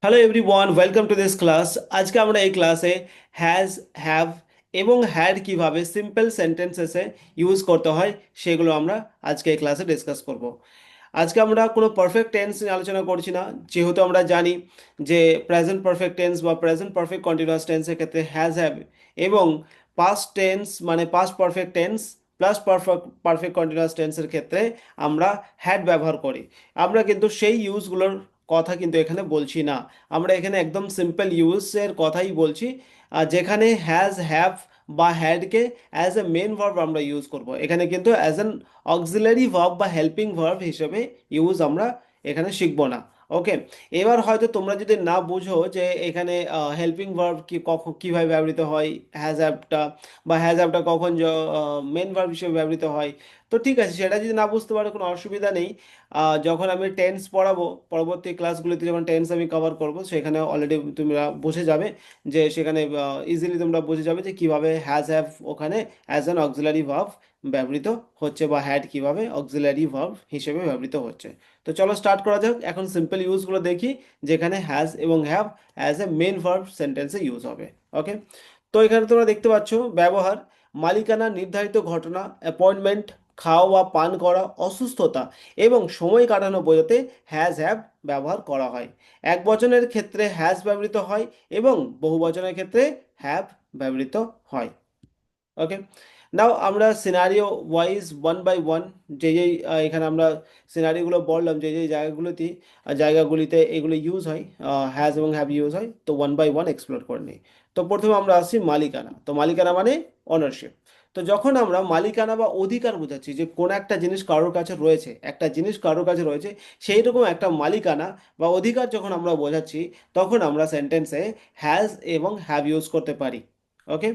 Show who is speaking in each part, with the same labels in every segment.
Speaker 1: Hello everyone, welcome to this class. আজকে আমরা এই ক্লাসে হ্যাজ, হ্যাভ এবং হ্যাড কিভাবে সিম্পল সেন্টেন্সেসে ইউজ করতে হয় সেগুলো আমরা আজকে এই ক্লাসে ডিসকাস করব। আজকে আমরা কোনো পারফেক্ট টেন্স নিয়ে আলোচনা করছি না, যেহেতু আমরা জানি যে প্রেজেন্ট পারফেক্ট টেন্স বা প্রেজেন্ট পারফেক্ট কন্টিনিউয়াস টেন্সের ক্ষেত্রে হ্যাজ, হ্যাভ এবং পাস্ট টেন্স মানে past perfect tense plus perfect perfect continuous টেন্সের ক্ষেত্রে আমরা হ্যাড ব্যবহার করি। আমরা কিন্তু সেই ইউজগুলোর কথা কিন্তু এখানে বলছি না, আমরা এখানে একদম সিম্পল ইউজের কথাই বলছি। যেখানে হ্যাজ, হ্যাভ বা হ্যাডকে অ্যাজ এ মেন ভার্ব আমরা ইউজ করব, এখানে কিন্তু অ্যাজ অ্যান অক্সিলারি ভার্ব বা হেল্পিং ভার্ব হিসেবে ইউজ আমরা এখানে শিখব না। ওকে, এবার হয়তো তোমরা যদি না বুঝো যে এখানে হেল্পিং ভার্ব কি কখন কীভাবে ব্যবহৃত হয়, হ্যাজ অ্যাপটা বা হ্যাজ অ্যাপটা কখন মেন ভার্ব হিসেবে ব্যবহৃত হয়, তো ঠিক আছে, সেটা যদি না বুঝতে পারো কোনো অসুবিধা নেই। যখন আমি টেন্স পড়াবো পরবর্তী ক্লাসগুলিতে, যখন টেন্স আমি কভার করব, সেখানে অলরেডি তোমরা বুঝে যাবে যে সেখানে ইজিলি তোমরা বুঝে যাবে যে কিভাবে হ্যাজ হ্যাভ ওখানে অ্যাজ অ্যান অক্সিলারি ভার্ব ব্যবহৃত হচ্ছে বা হ্যাড কিভাবে অক্সিলারি ভার্ব হিসেবে ব্যবহৃত হচ্ছে। তো চলো স্টার্ট করা যাক। এখন সিম্পল ইউজগুলো দেখি, যেখানে হ্যাজ এবং have as a main verb সেন্টেন্সে ইউজ হবে। ওকে, তো এখানে তোমরা দেখতে পাচ্ছ ব্যবহার: মালিকানা, নির্ধারিত ঘটনা, অ্যাপয়েন্টমেন্ট, খাওয়া বা পান করা, অসুস্থতা এবং সময় কাটানো বোঝাতে হ্যাজ, হ্যাভ ব্যবহার করা হয়। এক বচনের ক্ষেত্রে হ্যাজ ব্যবহৃত হয় এবং বহু বচনের ক্ষেত্রে হ্যাভ ব্যবহৃত হয়। ওকে, নাও আমরা scenario wise one by one যে যেই এখানে আমরা সিনারিওগুলো বললাম, যে যেই জায়গাগুলিতে এগুলো ইউজ হয়, হ্যাজ এবং হ্যাভ ইউজ হয়, তো ওয়ান বাই ওয়ান এক্সপ্লোর করে নিই। তো প্রথমে আমরা আসছি মালিকানা। তো মালিকানা মানে অনারশিপ। তো যখন আমরা মালিকানা বা অধিকার বোঝাচ্ছি যে কোন একটা জিনিস কারোর কাছে রয়েছে, একটা জিনিস কারোর কাছে রয়েছে, সেই রকম একটা মালিকানা বা অধিকার যখন আমরা বোঝাচ্ছি, তখন আমরা সেন্টেন্সে হ্যাজ এবং হ্যাভ ইউজ করতে পারি। ওকে,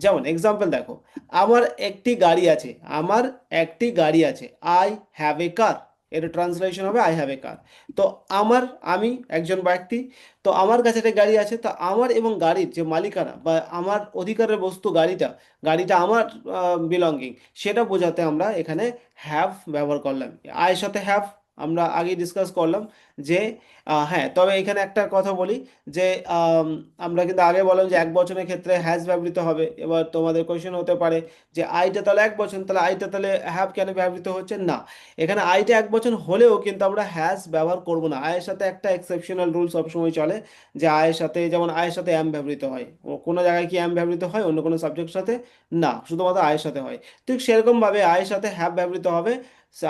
Speaker 1: যেমন এক্সাম্পল দেখো, আমার একটি গাড়ি আছে, আমার একটি গাড়ি আছে, আই হ্যাভ এ কার। এর ট্রান্সলেশন হবে আই হ্যাভ এ কার। তো আমার, আমি একজন ব্যক্তি, তো আমার কাছে একটা গাড়ি আছে, তো আমার এবং গাড়ির যে মালিকানা বা আমার অধিকারের বস্তু গাড়িটা, গাড়িটা আমার বিলঙ্গিং, সেটা বোঝাতে আমরা এখানে হ্যাভ ব্যবহার করলাম। আয়ের সাথে হ্যাভ আমরা আগেই ডিসকাস করলাম যে হ্যাঁ, তবে এখানে একটা কথা বলি যে আম, আমরা কিন্তু আগে বললাম যে এক বচনের ক্ষেত্রে হ্যাজ ব্যবহৃত হবে। এবার তোমাদের কোয়েশ্চেন হতে পারে যে আইটা তাহলে এক বচন, তাহলে আইটা তাহলে হ্যাভ কেন ব্যবহৃত হচ্ছে না? এখানে আইটা এক বচন হলেও কিন্তু আমরা হ্যাজ ব্যবহার করব না। আয়ের সাথে একটা এক্সেপশনাল রুল সবসময় চলে, যে আয়ের সাথে, যেমন আয়ের সাথে অ্যাম ব্যবহৃত হয়। কোনো জায়গায় কি অ্যাম ব্যবহৃত হয় অন্য কোনো সাবজেক্টের সাথে? না, শুধুমাত্র আয়ের সাথে হয়। ঠিক সেরকমভাবে আয়ের সাথে হ্যাভ ব্যবহৃত হবে।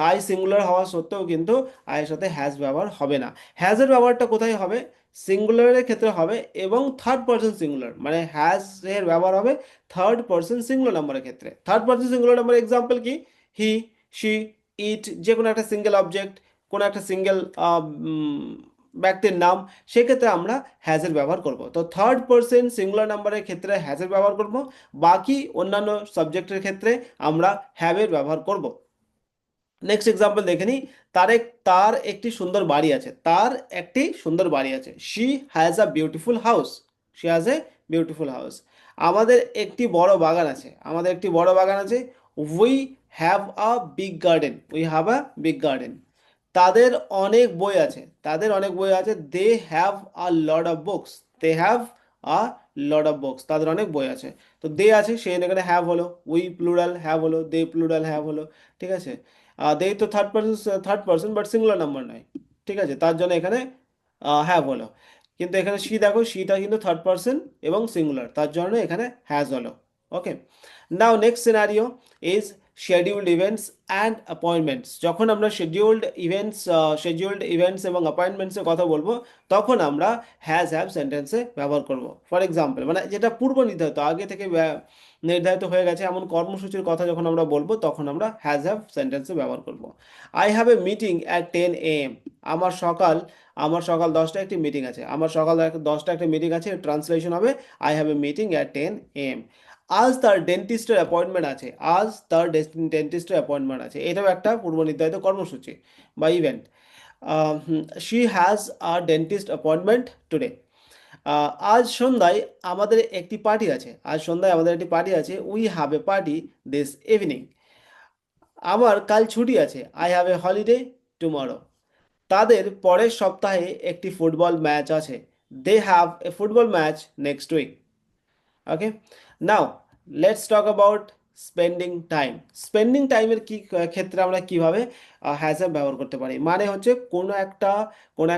Speaker 1: আই সিঙ্গুলার হওয়া সত্ত্বেও কিন্তু আয়ের সাথে হ্যাজ ব্যবহার হবে না। হ্যাজের ব্যবহারটা কোথায় হবে? সিঙ্গুলারের ক্ষেত্রে হবে এবং থার্ড পার্সন সিঙ্গুলার, মানে হ্যাজ এর ব্যবহার হবে থার্ড পার্সন সিঙ্গুলার নাম্বারের ক্ষেত্রে। Third person singular number example কি? হি, শি, ইট, যে কোনো একটা সিঙ্গেল অবজেক্ট, কোনো একটা সিঙ্গেল ব্যক্তির নাম, সেক্ষেত্রে আমরা হ্যাজের ব্যবহার করব। তো থার্ড পার্সন সিঙ্গুলার নাম্বারের ক্ষেত্রে হ্যাজের ব্যবহার করব, বাকি অন্যান্য সাবজেক্টের ক্ষেত্রে আমরা হ্যাভের ব্যবহার করব। নেক্সট এক্সাম্পল দেখে নিই। তার একটি সুন্দর বাড়ি আছে, তার একটি সুন্দর বাড়ি আছে। She has a beautiful house, she has a beautiful house. আমাদের একটি বড় বাগান আছে, আমাদের একটি বড় বাগান আছে। We have a big garden, we have a big garden. তাদের অনেক বই আছে, তাদের অনেক বই আছে। They have a lot of books, they have a lot of books, তাদের অনেক বই আছে। তো দে আছে, সেই এখানে হ্যাভ হলো, উই প্লুরাল হ্যাভ হলো, দে প্লুরাল হ্যাভ হলো। ঠিক আছে, দে তো third person but singular number নয়। ঠিক আছে, তার জন্য এখানে হ্যাভ হলো। কিন্তু এখানে সি দেখো, সিটা কিন্তু থার্ড পার্সন এবং সিঙ্গুলার, তার জন্য এখানে হ্যাজ হলো। Okay, now next scenario is scheduled events and appointments. যখন আমরা শিডিউলড ইভেন্টস এবং অ্যাপয়েন্টমেন্টসের কথা বলবো, তখন আমরা হ্যাজ হ্যাভ সেন্টেন্সে ব্যবহার করব। ফর এক্সাম্পল, মানে যেটা পূর্ব নির্ধারিত, আগে থেকে নির্ধারিত হয়ে গেছে এমন কর্মসূচির কথা যখন আমরা বলবো, তখন আমরা হ্যাজ হ্যাভ সেন্টেন্সে ব্যবহার করব। I have a meeting at 10 AM। আমার সকাল আমার সকাল 10টায় একটি মিটিং আছে, আমার সকাল 10টায় একটা মিটিং আছে, ট্রান্সলেশন হবে I have a meeting at 10 AM। আজ তার ডেন্টিস্টের অ্যাপয়েন্টমেন্ট আছে, আজ তার ডেন্টিস্টের অ্যাপয়েন্টমেন্ট আছে, এটাও একটা পূর্ব নির্ধারিত কর্মসূচি বা event. She has a dentist appointment today. আজ সন্ধ্যায় আমাদের একটি পার্টি আছে, আজ সন্ধ্যায় আমাদের একটি পার্টি আছে। We have a party this evening. আমার কাল ছুটি আছে, I have a holiday tomorrow. তাদের পরের সপ্তাহে একটি ফুটবল ম্যাচ আছে, they have a football match next week. Okay, now let's talk about spending time. Spending টাইমের কি ক্ষেত্রে আমরা কিভাবে হ্যাজ অ্যাভ ব্যবহার করতে পারি, মানে হচ্ছে কোনো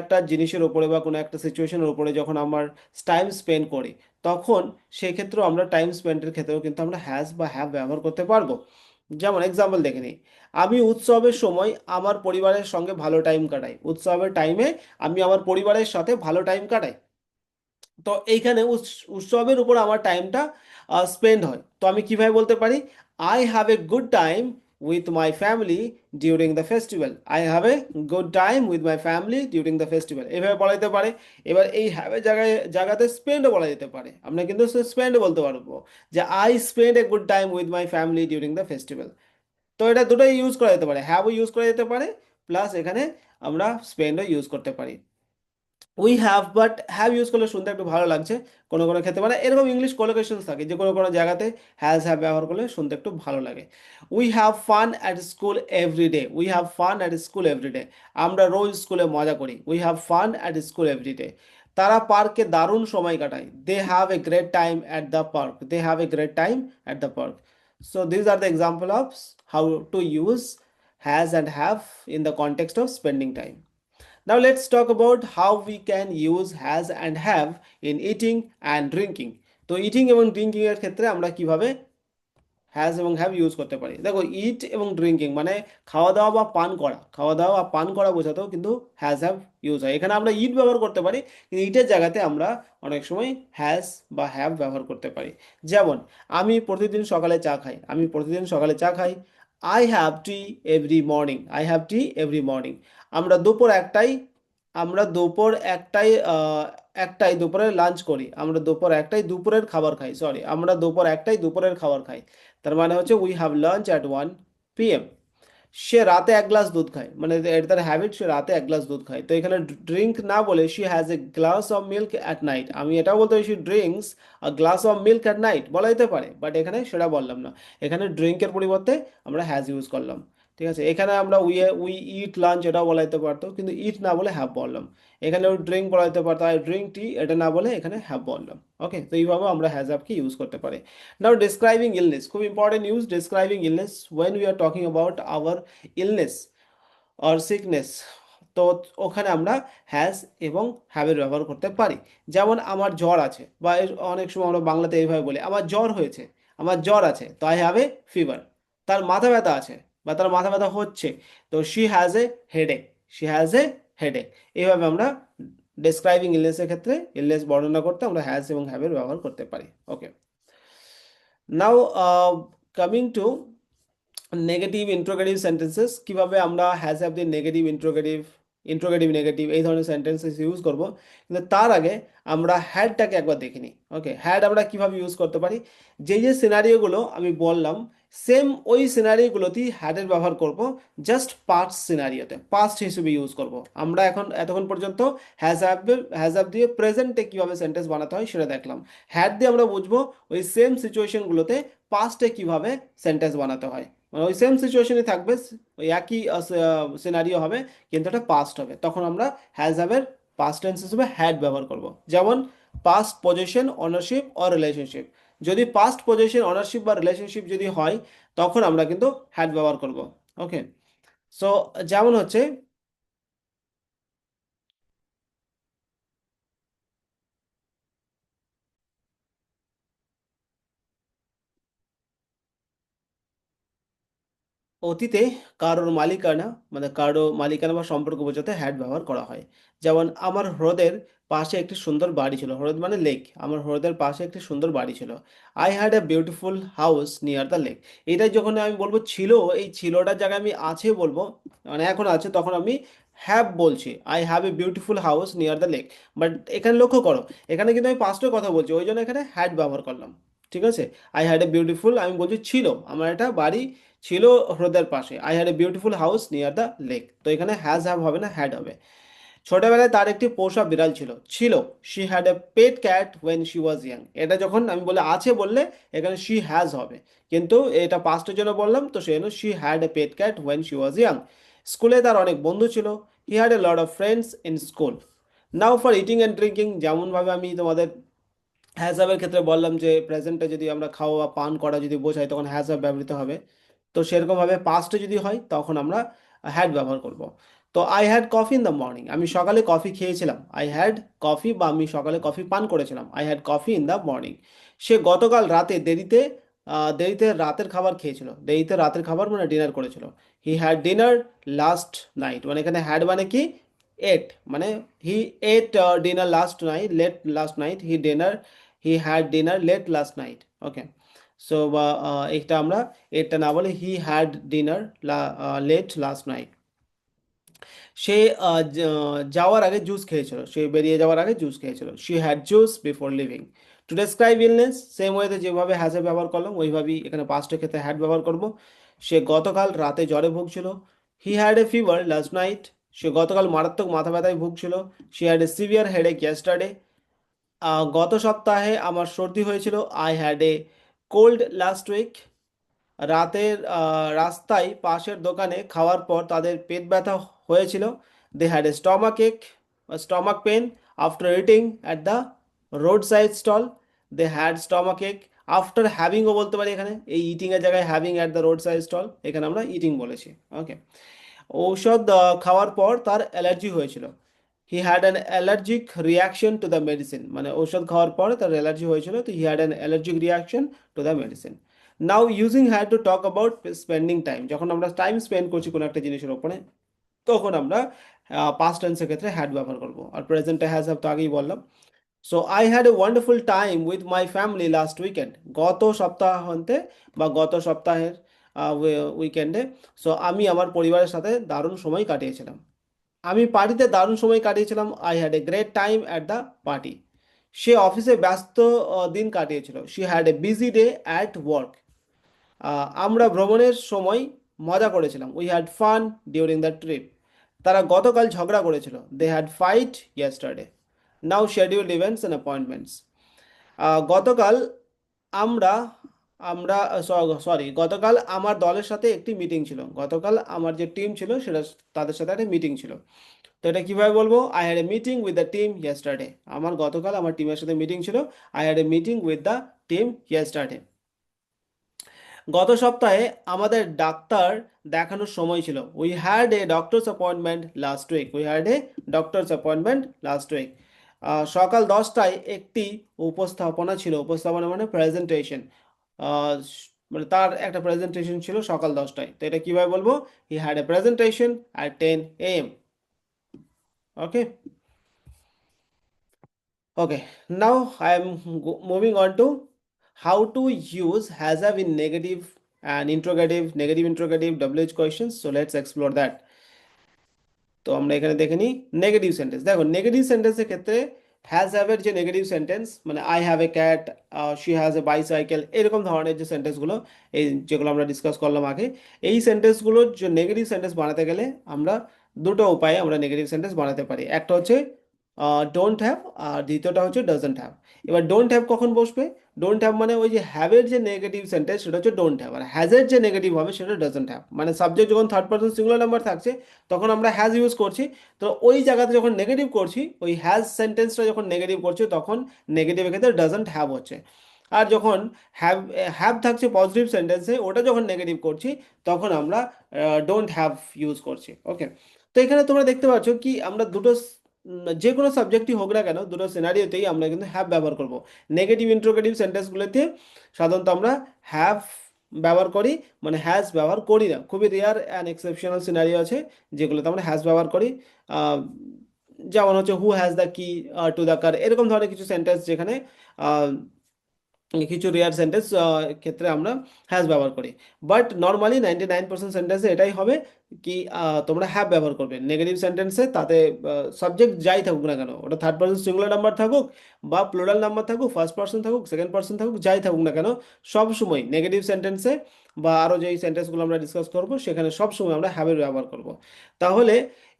Speaker 1: একটা জিনিসের উপরে বা কোনো একটা সিচুয়েশনের উপরে যখন আমার টাইম স্পেন্ড করি, তখন সেই ক্ষেত্রেও আমরা টাইম স্পেন্ডের ক্ষেত্রেও কিন্তু আমরা হ্যাজ বা হ্যাভ ব্যবহার করতে পারবো। যেমন এক্সাম্পল দেখে নিই, আমি উৎসবের সময় আমার পরিবারের সঙ্গে ভালো টাইম কাটাই। উৎসবের টাইমে আমি আমার পরিবারের সাথে ভালো টাইম কাটাই। তো এইখানে উৎসবের উপর আমার টাইমটা স্পেন্ড হয়, তো আমি কিভাবে বলতে পারি, I have a good time with my family during the festival. I have a good time with my family during the festival, এইভাবে বলা যেতে পারে। এবার এই হ্যাভের জায়গাতে স্পেন্ডও বলা যেতে পারে, আমরা কিন্তু স্পেন্ড বলতে পারবো যে I spend a good time with my family during the festival. তো এটা দুটোই ইউজ করা যেতে পারে, হ্যাভও ইউজ করা যেতে পারে, প্লাস এখানে আমরা স্পেন্ডও ইউজ করতে পারি। We have, but have use করলে শুনতে একটু ভালো লাগছে কোনো কোনো ক্ষেত্রে, মানে এরকম ইংলিশ কোলোকেশনস থাকে যে কোনো কোনো জায়গাতে হ্যাজ হ্যাভ ব্যবহার করলে শুনতে একটু ভালো লাগে। We have fun at school everyday. We have fun at school everyday, আমরা রোজ স্কুলে মজা করি। We have fun at school everyday. তারা পার্কে দারুণ সময় কাটায়। They have a great time at the park. They have a great time at the park. So this are the example of how to use has and have in the context of spending time. Now let's talk about how we can use has and have in eating and drinking. তো eating এবং drinking এর ক্ষেত্রে আমরা কিভাবে has এবং have use করতে পারি। দেখো, ইট এবং ড্রিঙ্কিং মানে খাওয়া দাওয়া বা পান করা, খাওয়া দাওয়া বা পান করা বোঝাতেও কিন্তু হ্যাজ হ্যাভ ইউজ হয়। এখানে আমরা ইট ব্যবহার করতে পারি, কিন্তু ইটের জায়গাতে আমরা অনেক সময় হ্যাজ বা হ্যাভ ব্যবহার করতে পারি। যেমন আমি প্রতিদিন সকালে চা খাই। আমি প্রতিদিন সকালে চা খাই। I have tea every morning. I have tea every morning. আমরা দুপুর একটাই আমরা দুপুর একটাই একটাই দুপুরে লাঞ্চ করি। আমরা দুপুর একটাই দুপুরের খাবার খাই, সরি, আমরা দুপুর একটাই দুপুরের খাবার খাই। তার মানে হচ্ছে we have lunch at 1 p.m. সে রাতে এক গ্লাস দুধ খায়, মানে এটা তার হ্যাবিট, সে রাতে এক গ্লাস দুধ খায়। তো এখানে ড্রিঙ্ক না বলে she has a glass of milk at night. আমি এটাও বলতে পারি she drinks a glass of milk at night, বলা যেতে পারে, বাট এখানে সেটা বললাম না। এখানে ড্রিঙ্কের পরিবর্তে আমরা হ্যাজ ইউজ করলাম। ঠিক আছে, এখানে আমরা উই ইট লাঞ্চ এটাও বলা যেতে পারতো, কিন্তু ইট না বলে হ্যাভ বললাম। এখানে ড্রিঙ্ক বলা যেতে পারতো, আই ড্রিঙ্ক টি, এটা না বলে এখানে হ্যাভ বললাম। ওকে, তো এইভাবে আমরা হ্যাজ হ্যাভকে ইউজ করতে পারি। নাও ডিসক্রাইবিং ইলনেস, খুব important use describing illness when we are talking about our illness or sickness. তো ওখানে আমরা হ্যাজ এবং হ্যাভের ব্যবহার করতে পারি। যেমন আমার জ্বর আছে, বা অনেক সময় আমরা বাংলাতে এইভাবে বলি আমার জ্বর হয়েছে, আমার জ্বর আছে, তো আই হ্যাভ এ ফিভার। তার মাথা ব্যথা আছে বা তার মাথা ব্যথা হচ্ছে, তো she has a headache. She has a headache. এইভাবে আমরা ডেসক্রাইবিং ইলনেসের ক্ষেত্রে ইলনেস বর্ণনা করতে আমরা হ্যাজ এবং হ্যাভের ব্যবহার করতে পারি। Okay, now coming to negative interrogative sentences, কিভাবে আমরা হ্যাজ হ্যাভ দিয়ে নেগেটিভ ইন্ট্রোগেটিভ, ইন্ট্রোগেটিভ নেগেটিভ এই ধরনের সেন্টেন্সেস ইউজ করব। কিন্তু তার আগে আমরা হ্যাডটাকে একবার দেখে নিই। ওকে, হ্যাড আমরা কিভাবে ইউজ করতে পারি, যে যে সিনারিওগুলো আমি বললাম সেম ওই সিনারিওগুলোতেই হ্যাডের ব্যবহার করব, জাস্ট পাস্ট সিনারিওতে পাস্ট হিসেবে ইউজ করব। আমরা এখন এতক্ষণ পর্যন্ত হ্যাজ হ্যাভ দিয়ে প্রেজেন্টে কিভাবে সেন্টেন্স বানাতে হয় সেটা দেখলাম। হ্যাড দিয়ে আমরা বুঝবো ওই সেম সিচুয়েশনগুলোতে পাস্টে কিভাবে সেন্টেন্স বানাতে হয়, মানে ওই সেম সিচুয়েশনে থাকবে, ওই একই সিনারিও হবে, কিন্তু এটা পাস্ট হবে, তখন আমরা হ্যাজ হ্যাভের পাস্ট টেন্স হিসেবে হ্যাড ব্যবহার করব। যেমন past position, ownership or relationship. যদি পাস্ট পজিশন, অনারশিপ বা রিলেশনশিপ যদি হয়, তখন আমরা কিন্তু হ্যাড ব্যবহার করব। ওকে, সো যেমন হচ্ছে অতীতে কারোর মালিকানা, মানে কারো মালিকানা বা সম্পর্ক বোঝাতে হ্যাড ব্যবহার করা হয়। যেমন আমার হ্রদের পাশে একটি সুন্দর বাড়ি ছিল। হ্রদ মানে লেক। আমার হ্রদের পাশে একটি সুন্দর বাড়ি ছিল। I had a beautiful house near the lake. এটা যখন আমি বলবো ছিল, এই ছিলটার জায়গায় আমি আছে বলবো, মানে এখন আছে, তখন আমি হ্যাভ বলছি, I have a beautiful house near the lake. But এখানে লক্ষ্য করো, এখানে কিন্তু আমি পাস্টের কথা বলছি, ওই জন্য এখানে হ্যাড ব্যবহার করলাম। ঠিক আছে, আই হ্যাড এ বিউটিফুল, আমি বলছি ছিল, আমার একটা বাড়ি ছিল হ্রদের পাশে। I had a beautiful house near the lake, তো এখানে হ্যাজ হ্যাভ হবে না, হ্যাড হবে। ছোটবেলায় তার একটি পোষা বিড়াল ছিল। ছিল, she had a pet cat when she was young. এটা যখন আমি বলে আছে বললে এখানে শি হ্যাজ হবে, কিন্তু এটা পাস্টের জন্য বললাম, তো সেই জন্য she had a pet cat when she was young. স্কুলে তার অনেক বন্ধু ছিল। He had a lot of friends in school. Now for eating and drinking, যেমনভাবে আমি তোমাদের হ্যাজ হ্যাভের ক্ষেত্রে বললাম যে প্রেজেন্টে যদি আমরা খাওয়া বা পান করা যদি বোঝাই তখন হ্যাজ হ্যাভ ব্যবহৃত হবে। তো সেরকমভাবে পাস্টে যদি হয় তখন আমরা হ্যাড ব্যবহার করব। তো I had coffee in the morning, আমি সকালে কফি খেয়েছিলাম। আই হ্যাড কফি, বা আমি সকালে কফি পান করেছিলাম। I had coffee in the morning. সে গতকাল রাতে দেরিতে দেরিতে রাতের খাবার খেয়েছিল। দেরিতে রাতের খাবার মানে ডিনার করেছিল। He had dinner last night, মানে এখানে হ্যাড মানে কি, এট, মানে he ate dinner last night, late last night, he had dinner late last night. Okay, so বা এটা আমরা এটা না বলে he had dinner late last night. সে যাওয়ার আগে জুস খেয়েছিল, সে বেরিয়ে যাওয়ার আগে জুস খেয়েছিল। She had juice before living. To describe illness, same ওয়েতে যেভাবে হ্যাজে ব্যবহার করলাম ওইভাবেই এখানে পাস্টের ক্ষেত্রে হ্যাড ব্যবহার করব। সে গতকাল রাতে জ্বরে ভুগছিল। He had a fever last night, সে গতকাল মারাত্মক মাথা ব্যথায় ভুগছিল। She had a severe headache yesterday, গত সপ্তাহে আমার সর্দি হয়েছিল। I had a cold last week, রাতের রাস্তায় পাশের দোকানে খাওয়ার পর তাদের পেট ব্যথা হয়েছিল। They had a stomach pain after eating at the road side stall. They had stomach ache after হ্যাভিংও বলতে পারি, এখানে এই ইটিংয়ের জায়গায় having at the road side stall, এখানে আমরা ইটিং বলেছি। ওকে, ঔষধ খাওয়ার পর তার অ্যালার্জি হয়েছিল। He had an allergic reaction to the medicine, মানে ঔষধ খাওয়ার পর তার অ্যালার্জি হয়েছিল, তো he had an allergic reaction to the medicine. Now using had to talk about spending time, যখন আমরা টাইম স্পেন্ড করছি কোনো একটা জিনিসের ওপরে তখন আমরা পাস্ট টেন্সের ক্ষেত্রে হ্যাড ব্যবহার করবো। আর প্রেজেন্টে হ্যাজ হ্যাভ তো আগেই বললাম। So I had a wonderful time with my family last weekend, গত সপ্তাহান্তে বা গত সপ্তাহের উইকেন্ডে। সো আমি আমার পরিবারের সাথে দারুণ সময় কাটিয়েছিলাম। আমি পার্টিতে দারুণ সময় কাটিয়েছিলাম। I had a great time at the party. সে অফিসে ব্যস্ত দিন কাটিয়েছিল। She had a busy day at work. আমরা ভ্রমণের সময় মজা করেছিলাম। We had fun during the trip. তারা গতকাল ঝগড়া করেছিল। They had fight yesterday. Now schedule events and appointments. গতকাল আমরা আমরা সরি গতকাল আমার দলের সাথে একটি মিটিং ছিল। গতকাল আমার যে টিম ছিল সেটা, তাদের সাথে একটা মিটিং ছিল। তো এটা কিভাবে বলবো, I had a meeting with the team yesterday, আমার গতকাল আমার টিমের সাথে মিটিং ছিল। I had a meeting with the team yesterday. গত সপ্তাহে আমাদের ডাক্তার দেখানোর সময় ছিল। We had a doctor's appointment last week. We had a doctor's appointment last week. সকাল 10টায় একটি উপস্থাপনা ছিল। উপস্থাপনা মানে প্রেজেন্টেশন, মানে তার একটা প্রেজেন্টেশন ছিল সকাল 10টায়। তো এটা কিভাবে বলবো, হি had A presentation at 10 AM। Okay, okay, now I am moving on to how to use has have in negative and negative interrogative WH questions. So let's explore that. তো আমরা এখানে দেখে নিই নেগেটিভ সেন্টেন্স। দেখো negative সেন্টেন্সের ক্ষেত্রে has হ্যাভের যে negative sentence, মানে I have A cat, she has a bicycle, এরকম ধরনের যে সেন্টেন্সগুলো, এই যেগুলো আমরা ডিসকাস করলাম আগে, এই সেন্টেন্সগুলোর যে নেগেটিভ সেন্টেন্স বানাতে গেলে আমরা দুটো উপায়ে আমরা নেগেটিভ সেন্টেন্স বানাতে পারি। একটা হচ্ছে ডোন্ট হ্যাভ, আর দ্বিতীয়টা হচ্ছে ডাজন্ট হ্যাভ। এবার ডোন্ট হ্যাভ কখন বসবে, ডোন্ট হ্যাভ মানে ওই যে হ্যাভের যে নেগেটিভ সেন্টেন্স সেটা হচ্ছে ডোন্ট হ্যাভ, আর হ্যাজের যে নেগেটিভ হবে সেটা ডাজন্ট হ্যাভ। মানে সাবজেক্ট যখন থার্ড পারসন সিঙ্গুলার নাম্বার থাকছে তখন আমরা হ্যাজ ইউজ করছি। তো ওই জায়গাতে যখন নেগেটিভ করছি, ওই হ্যাজ সেন্টেন্সটা যখন নেগেটিভ করছি তখন নেগেটিভের ক্ষেত্রে ডাজন্ট হ্যাভ হচ্ছে। আর যখন হ্যাভ হ্যাভ থাকছে পজিটিভ সেন্টেন্সে, ওটা যখন নেগেটিভ করছি তখন আমরা ডোন্ট হ্যাভ ইউজ করছি। ওকে, তো এখানে তোমরা দেখতে পাচ্ছ কি আমরা দুটো যে কোনো সাবজেক্টই হোক না কেন দুটো সিনারিওতেই আমরা কিন্তু হ্যাভ ব্যবহার করব। নেগেটিভ ইন্ট্রোগেটিভ সেন্টেন্সগুলোতে সাধারণত আমরা হ্যাভ ব্যবহার করি, মানে হ্যাজ ব্যবহার করি না। খুবই রেয়ার অ্যান্ড এক্সেপশনাল সিনারিও আছে যেগুলোতে আমরা হ্যাজ ব্যবহার করি। আহ, যেমন হচ্ছে হু হ্যাজ দ্য কি টু দ্য কার, এরকম ধরনের কিছু সেন্টেন্স যেখানে কিছু রেয়ার সেন্টেন্স ক্ষেত্রে আমরা হ্যাজ ব্যবহার করি। বাট নর্মালি 99% সেন্টেন্সে এটাই হবে কি তোমরা হ্যাভ ব্যবহার করবে নেগেটিভ সেন্টেন্সে। তাতে সাবজেক্ট যাই থাকুক না কেন, ওটা থার্ড পার্সন সিঙ্গুলার নাম্বার থাকুক বা প্লুরাল নাম্বার থাকুক, ফার্স্ট পার্সন থাকুক, সেকেন্ড পার্সন থাকুক, যাই থাকুক না কেন, সব সময় নেগেটিভ সেন্টেন্সে বা আরও যেই সেন্টেন্সগুলো আমরা ডিসকাস করবো সেখানে সব সময় আমরা হ্যাভের ব্যবহার করব। তাহলে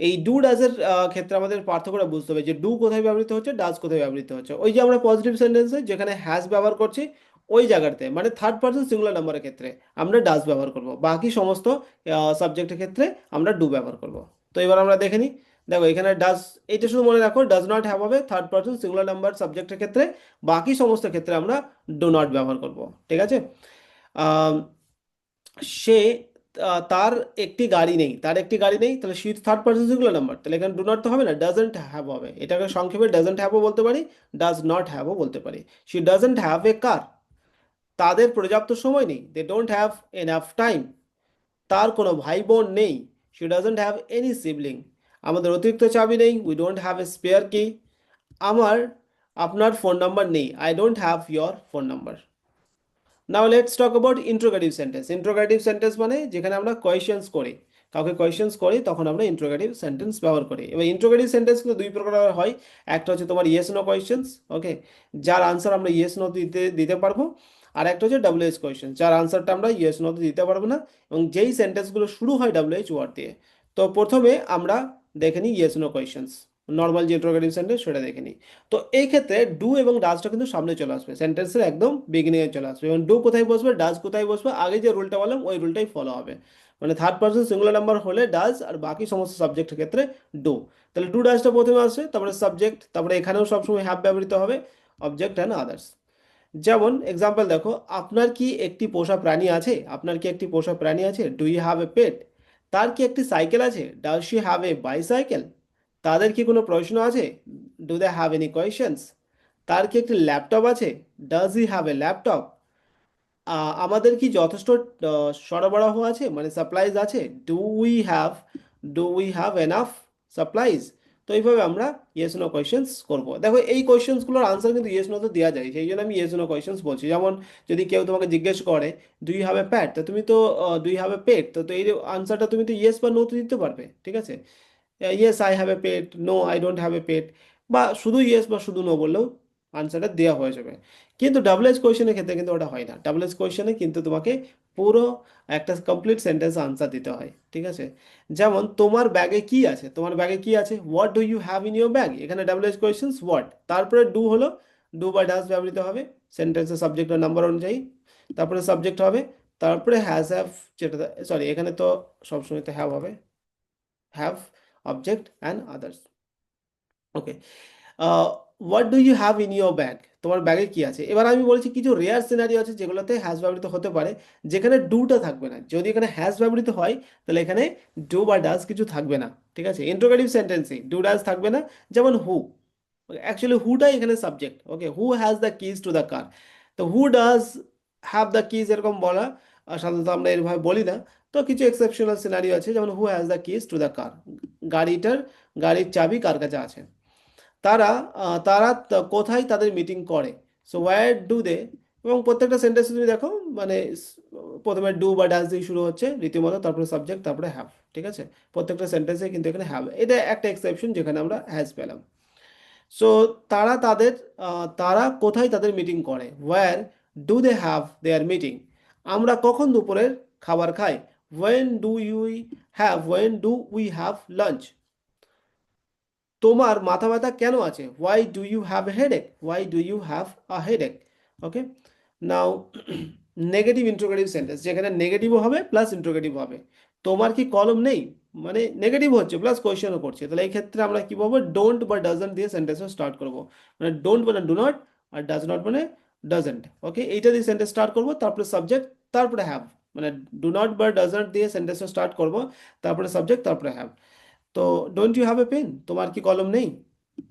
Speaker 1: এই ডু ডাজের ক্ষেত্রে আমাদের পার্থক্যটা বুঝতে হবে যে ডু কোথায় ব্যবহৃত হচ্ছে, ডাজ কোথায় ব্যবহৃত হচ্ছে। ওই যে আমরা পজিটিভ সেন্টেন্সে যেখানে হ্যাজ ব্যবহার করছি ওই জায়গাতে, মানে থার্ড পার্সন সিঙ্গুলার নাম্বারের ক্ষেত্রে আমরা ডাজ ব্যবহার করব, বাকি সমস্ত সাবজেক্টের ক্ষেত্রে আমরা ডু ব্যবহার করব। তো এবার আমরা দেখে নিই দেখো এখানে ডাজ, এটা শুধু মনে রাখো, ডাজ নট হ্যাভ হবে থার্ড পারসন সিঙ্গুলার নাম্বার সাবজেক্টের ক্ষেত্রে, বাকি সমস্ত ক্ষেত্রে আমরা ডো নট ব্যবহার করব, ঠিক আছে। আম, সে তার একটি গাড়ি নেই, তার একটি গাড়ি নেই, তাহলে she third person singular number, তাহলে এখানে ডু নট তো হবে না, ডাজন্ট হ্যাভ হবে, এটাকে সংক্ষেপে ডাজন্ট হ্যাভও বলতে পারি, ডাজ নট হ্যাভও বলতে পারি। She doesn't have a car, তাদের পর্যাপ্ত সময় নেই, they don't have enough time, তার কোনো ভাই বোন নেই, she doesn't have any sibling, আমাদের অতিরিক্ত চাবি নেই, we don't have a spare key, আমার আপনার ফোন নাম্বার নেই, I don't have your phone number. Now let's talk about interrogative sentence. Interrogative sentence মানে যেখানে আমরা কোয়েশ্চেন্স করি, কাউকে কোয়েশ্চেন্স করি, তখন আমরা ইন্ট্রোগেটিভ সেন্টেন্স ব্যবহার করি। এবার ইন্ট্রোগেটিভ সেন্টেন্স কিন্তু দুই প্রকার হয়, একটা হচ্ছে তোমার ইয়েস নো কোয়েশ্চেন্স, ওকে, যার আনসার আমরা ইয়েস নো দিতে দিতে পারবো, আর একটা হচ্ছে ডাব্লিউএইচ কোয়েশ্চেন, যার আনসারটা আমরা ইয়েস নো দিতে পারবো না, এবং যেই সেন্টেন্সগুলো শুরু হয় ডাব্লিউএইচ ওয়ার্ড দিয়ে। তো প্রথমে আমরা দেখে নিই ইয়েস নো কোয়েশ্চেন্স, নর্মাল যে ইন্ট্রোগেটিভ সেন্টেন্স সেটা দেখে নিই। তো এই ক্ষেত্রে ডু এবং ডাজটা কিন্তু সামনে চলে আসবে, সেন্টেন্সের একদম বিগিনিংয়ে চলে আসবে, এবং ডু কোথায় বসবে, ডাজ কোথায় বসবে, আগে যে রুলটা বললাম ওই রুলটাই ফলো হবে। মানে থার্ড পারসন সিঙ্গুলার নাম্বার হলে ডাজ, আর বাকি সমস্ত সাবজেক্টের ক্ষেত্রে ডু। তাহলে ডু ডাজটা প্রথমে আসছে, তারপরে সাবজেক্ট, তারপরে এখানেও সবসময় হ্যাভ ব্যবহৃত হবে, অবজেক্ট অ্যান্ড আদার্স। যেমন এক্সাম্পল দেখো, আপনার কি একটি পোষা প্রাণী আছে, আপনার কি একটি পোষা প্রাণী আছে, do you have a pet, তার কি একটি সাইকেল আছে, does she have a bicycle, তাদের কি কোনো প্রশ্ন আছে, do they have any questions, তার কি একটি ল্যাপটপ আছে, does he have a laptop, আমাদের কি যথেষ্ট সরবরাহ আছে, মানে সাপ্লাইজ আছে, do we have enough supplies. তো এইভাবে আমরা ইয়েস নো কোয়েশ্চেন্স করবো। দেখো এই কোয়েশ্চেন্সগুলোর আনসার কিন্তু ইয়েস নো তো দেওয়া যায়, সেই জন্য আমি ইয়েস নো কোয়েশ্চেন্স বলছি। যেমন যদি কেউ তোমাকে জিজ্ঞেস করে ডু ইউ হ্যাভ এ প্যাট, তো তুমি তো ডু ইউ হ্যাভ এ পেট, তো তো এই আনসারটা তুমি তো ইয়েস বা নো তো দিতে পারবে, ঠিক আছে। Yes I have a pet, no I don't have a pet, বা শুধু ইয়েস বা শুধু নো বললেও আনসারটা দেওয়া হয়ে যাবে। কিন্তু ডাবল এজ কোয়েশ্চেনের ক্ষেত্রে কিন্তু ওটা হয় না, ডাবল এজ কোয়েশ্চেনে কিন্তু তোমাকে পুরো একটা কমপ্লিট সেন্টেন্স আনসার দিতে হয়, ঠিক আছে। যেমন তোমার ব্যাগে কি আছে, তোমার ব্যাগে কি আছে, what do you have in your bag, এখানে ডাবল এজ কোয়েশ্চেন্স হোয়াট, তারপরে ডু হলো, ডু বা ডাজ ব্যবহৃত হবে সেন্টেন্সের সাবজেক্ট নাম্বার অনুযায়ী, তারপরে সাবজেক্ট হবে, তারপরে হ্যাভ, যেটা সরি এখানে তো সবসময় তো হ্যাভ হবে, have, object and others, okay. What do you have in your bag, তোমার ব্যাগে কি আছে। এবার আমি বলছি কিছু রেয়ার সিনারিও আছে যেগুলোতে হ্যাজ ব্যবহৃত হতে পারে, যেখানে ডুটা থাকবে না। যদি এখানে হ্যাজ ব্যবহৃত হয় তাহলে এখানে ডু বা ডাজ কিছু থাকবে না, ঠিক আছে। ইন্ট্রোগেটিভ সেন্টেন্সে ডু ডাজ থাকবে না, যেমন হু, অ্যাকচুয়ালি হুটাই এখানে subject, okay, who has the keys to the car, তো who does have the keys এরকম বলা সাধারণত আমরা এরভাবে বলি না। তো কিছু এক্সেপশনাল সিনারিও আছে, যেমন হু has the keys to the কার, গাড়িটার, গাড়ির চাবি কার কাছে আছে। তারা কোথায় তাদের মিটিং করে, সো ওয়্যার ডু দে, এবং প্রত্যেকটা সেন্টেন্সে তুমি দেখো মানে প্রথমে ডু বা ডাজ দিয়ে শুরু হচ্ছে রীতিমতো, তারপরে সাবজেক্ট, তারপরে হ্যাভ, ঠিক আছে। প্রত্যেকটা সেন্টেন্সে কিন্তু এখানে হ্যাভ, এটা একটা এক্সেপশন যেখানে আমরা হ্যাজ পেলাম। সো তারা তাদের তারা কোথায় তাদের মিটিং করে, where do they have their meeting, আমরা কখন দুপুরের খাবার খাই, when do we have lunch, তোমার মাথা ব্যথা কেন আছে, why do you have headache, why do you have a headache, okay. Now negative interrogative sentence, যেখানে নেগেটিভও হবে প্লাস ইন্ট্রোগেটিভ হবে, তোমার কি কলম নেই, মানে নেগেটিভ হচ্ছে প্লাস কোয়েশ্চেনও করছে, তাহলে এই ক্ষেত্রে আমরা কি বলবো, ডোন্ট বা ডাজন্ট দিয়ে সেন্টেন্সও স্টার্ট করবো। মানে ডোন্ট মানে ডু নট, আর ডাজ নট মানে ডাজন্ট, ওকে, এইটা দিয়ে সেন্টেন্স স্টার্ট করবো, তারপরে সাবজেক্ট, তারপরে হ্যাভ, মানে ডু নট বা ডাজন্ট দিয়ে সেন্টেন্সও স্টার্ট করবো, তারপরে সাবজেক্ট, তারপরে হ্যাভ। তো don't you have a pen, তোমার কি কলম নেই,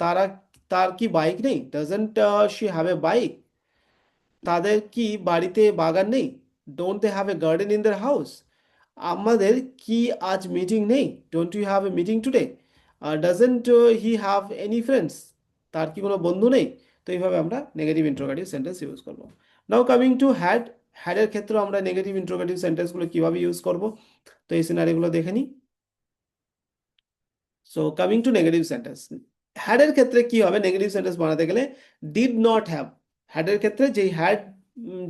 Speaker 1: তারা, তার কি বাইক নেই, doesn't she have a bike, তাদের কি বাড়িতে বাগান নেই, don't they have a garden in their house, আমাদের কি আজ মিটিং নেই, don't you have a meeting today, doesn't he have any friends, তার কি কোনো বন্ধু নেই। তো এইভাবে আমরা নেগেটিভ ইন্ট্রোগেটিভ সেন্টেন্স ইউজ করবো। নাও কামিং টু হ্যাড, হ্যাডের ক্ষেত্রে আমরা নেগেটিভ ইন্ট্রোগেটিভ সেন্টেন্সগুলো কিভাবে ইউজ করব, তো এই সিনারিগুলো দেখে নিই। So coming to negative sentence, হ্যাডের ক্ষেত্রে কি হবে, নেগেটিভ সেন্টেন্স বানাতে গেলে ডিড নট হ্যাভ, হ্যাডের ক্ষেত্রে যেই হ্যাড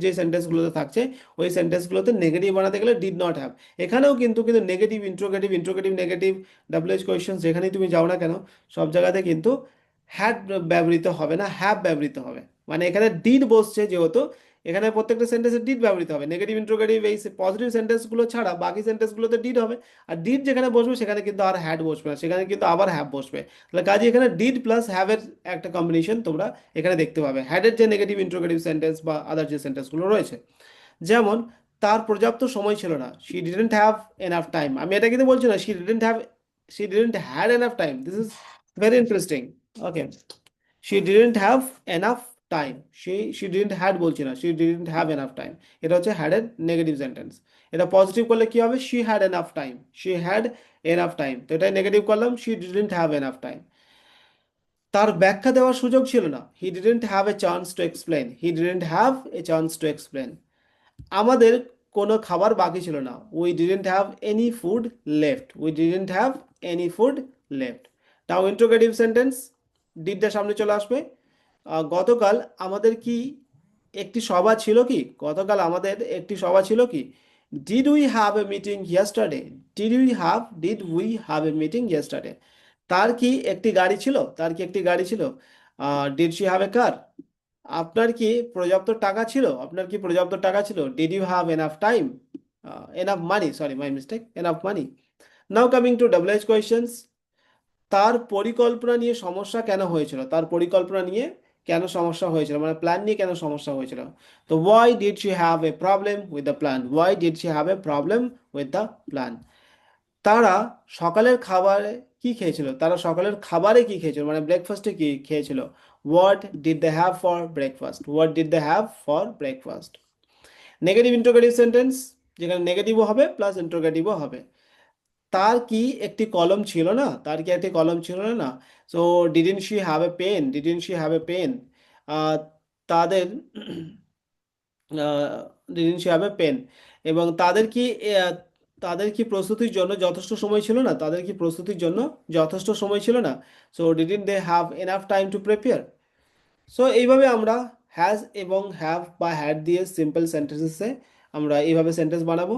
Speaker 1: যে সেন্টেন্সগুলোতে থাকছে ওই সেন্টেন্সগুলোতে নেগেটিভ বানাতে গেলে ডিড নট হ্যাভ। এখানেও কিন্তু কিন্তু negative interrogative, interrogative negative, double H question যেখানেই তুমি যাও না কেন সব জায়গাতে কিন্তু হ্যাড ব্যবহৃত হবে না, হ্যাভ ব্যবহৃত হবে। মানে এখানে ডিড বসছে যেহেতু, এখানে প্রত্যেকটা সেন্টেন্সে ডিড ব্যবহৃত হবে, নেগেটিভ ইন্ট্রোগেটিভ এই পজিটিভ সেন্টেন্সগুলো ছাড়া বাকি সেন্টেন্সগুলোতে ডিড হবে। আর ডিড যেখানে বসবে সেখানে কিন্তু আর হ্যাড বসবে না, সেখানে কিন্তু আবার হ্যাভ বসবে। তাহলে কাজে এখানে ডিড প্লাস হ্যাভের একটা কম্বিনেশন তোমরা এখানে দেখতে পাবে হ্যাডের যে নেগেটিভ ইন্ট্রোগেটিভ সেন্টেন্স বা আদার যে সেন্টেন্সগুলো রয়েছে। যেমন তার পর্যাপ্ত সময় ছিল না, she didn't have enough time. আমি এটা কিন্তু বলছি না she didn't had enough time, this is very interesting. Okay, she didn't have enough time, she didn't had বলছি না, she didn't have enough time. এটা হচ্ছে হ্যাড এর নেগেটিভ সেন্টেন্স। এটা পজিটিভ করলে কি হবে, she had enough time, she had enough time. তো এটাই নেগেটিভ করলাম, she didn't have enough time. তার ব্যাখ্যা দেওয়ার সুযোগ ছিল না, he didn't have a chance to explain, he didn't have a chance to explain. আমাদের কোনো খাবার বাকি ছিল না, we didn't have any food left, we didn't have any food left. Now interrogative sentence, ডিডটা সামনে চলে আসবে। গতকাল আমাদের কি একটি সভা ছিল কি, গতকাল আমাদের একটি সভা ছিল কি। Did we have a meeting yesterday, did we have a meeting yesterday. তার কি একটি গাড়ি ছিল, তার কি একটি গাড়ি ছিল, ডিড শি হ্যাভ এ কার। আপনার কি পর্যাপ্ত টাকা ছিল, আপনার কি পর্যাপ্ত টাকা ছিল, did you have enough time, enough money, sorry my mistake, enough money. Now coming to double H questions. তার পরিকল্পনা নিয়ে সমস্যা কেন হয়েছিল, তার পরিকল্পনা নিয়ে কেন সমস্যা হয়েছিল, মানে প্ল্যান নিয়ে কেন সমস্যা হয়েছিল। তো why did she have A problem with the plan, why did she have A problem with the plan. তারা সকালের খাবারে কি খেয়েছিল, তারা সকালের খাবারে কি খেয়েছিল, মানে ব্রেকফাস্টে কি খেয়েছিল। What did they have for breakfast, what did they have for breakfast. Negative interrogative sentence, যেখানে নেগেটিভও হবে প্লাস ইন্ট্রোগেটিভও হবে। তার কি একটি কলম ছিল না, তার কি একটি কলম ছিল না। So didn't she have a pen, didn't she have a pen. তাদের didn't she have a pen. এবং আহ, তাদের কি প্রস্তুতির জন্য যথেষ্ট সময় ছিল না, তাদের কি প্রস্তুতির জন্য যথেষ্ট সময় ছিল না। So didn't they have enough time to prepare. So এইভাবে আমরা হ্যাজ এবং হ্যাভ বা হ্যাড দিয়ে সিম্পল সেন্টেন্সেসে আমরা এইভাবে সেন্টেন্স বানাবো।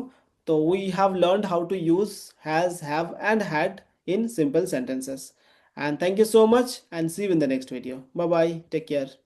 Speaker 1: তো we have learned how to use has, have and had in simple sentences. And thank you so much and see you in the next video. Bye bye. Take care.